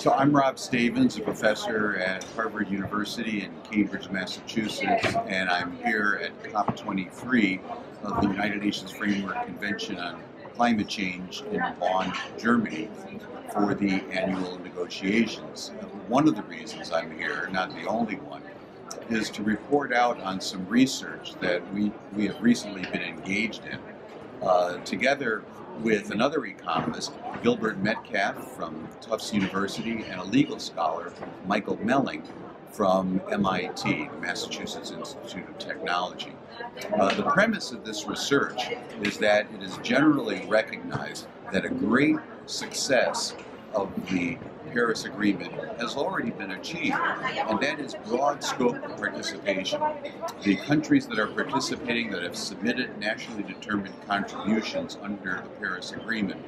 So I'm Rob Stavins, a professor at Harvard University in Cambridge, Massachusetts, and I'm here at COP23 of the United Nations Framework Convention on Climate Change in Bonn, Germany, for the annual negotiations. One of the reasons I'm here, not the only one, is to report out on some research that we have recently been engaged in, together with another economist, Gilbert Metcalf from Tufts University, and a legal scholar, Michael Melling from MIT, Massachusetts Institute of Technology. The premise of this research is that it is generally recognized that a great success of the Paris Agreement has already been achieved, and that is broad scope of participation. The countries that are participating, that have submitted nationally determined contributions under the Paris Agreement,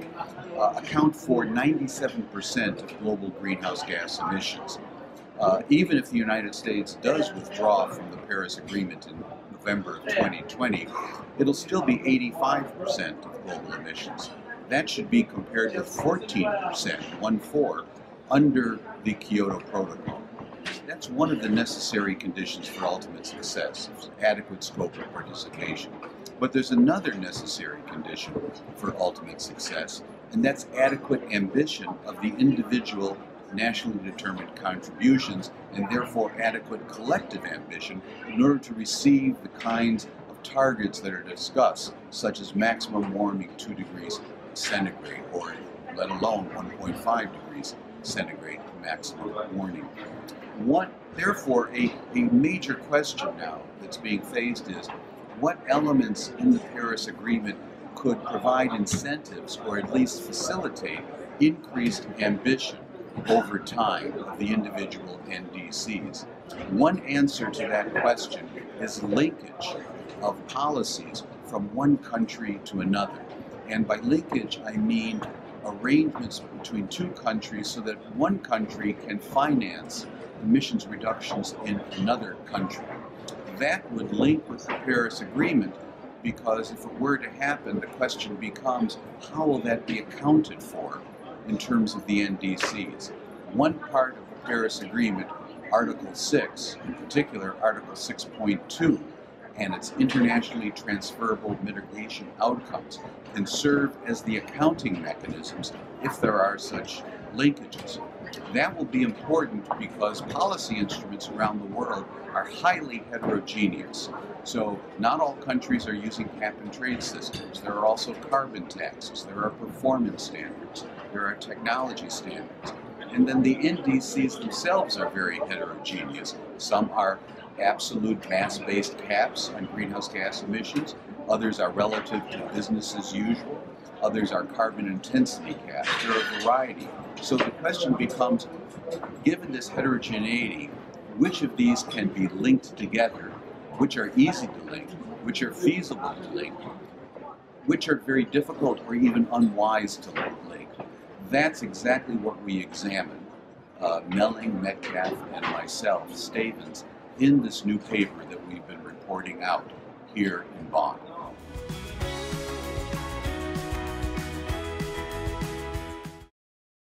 account for 97% of global greenhouse gas emissions. Even if the United States does withdraw from the Paris Agreement in November of 2020, it'll still be 85% of global emissions. That should be compared with 14%, 1/4, under the Kyoto Protocol. That's one of the necessary conditions for ultimate success, adequate scope of participation. But there's another necessary condition for ultimate success, and that's adequate ambition of the individual nationally determined contributions, and therefore adequate collective ambition in order to receive the kinds of targets that are discussed, such as maximum warming 2 degrees centigrade, or let alone 1.5 degrees centigrade maximum warming. Therefore, a major question now that's being faced is, what elements in the Paris Agreement could provide incentives, or at least facilitate, increased ambition over time of the individual NDCs? One answer to that question is linkage of policies from one country to another. And by linkage, I mean arrangements between two countries so that one country can finance emissions reductions in another country. That would link with the Paris Agreement, because if it were to happen, the question becomes, how will that be accounted for in terms of the NDCs? One part of the Paris Agreement, Article 6, in particular Article 6.2, and its internationally transferable mitigation outcomes, can serve as the accounting mechanisms if there are such linkages. That will be important because policy instruments around the world are highly heterogeneous. So not all countries are using cap-and-trade systems. There are also carbon taxes, there are performance standards, there are technology standards. And then the NDCs themselves are very heterogeneous. Some are absolute mass-based caps on greenhouse gas emissions. Others are relative to business as usual. Others are carbon intensity caps. There are a variety. So the question becomes, given this heterogeneity, which of these can be linked together, which are easy to link, which are feasible to link, which are very difficult or even unwise to link? That's exactly what we examine, Melling, Metcalf, and myself, Stavins, in this new paper that we've been reporting out here in Bonn.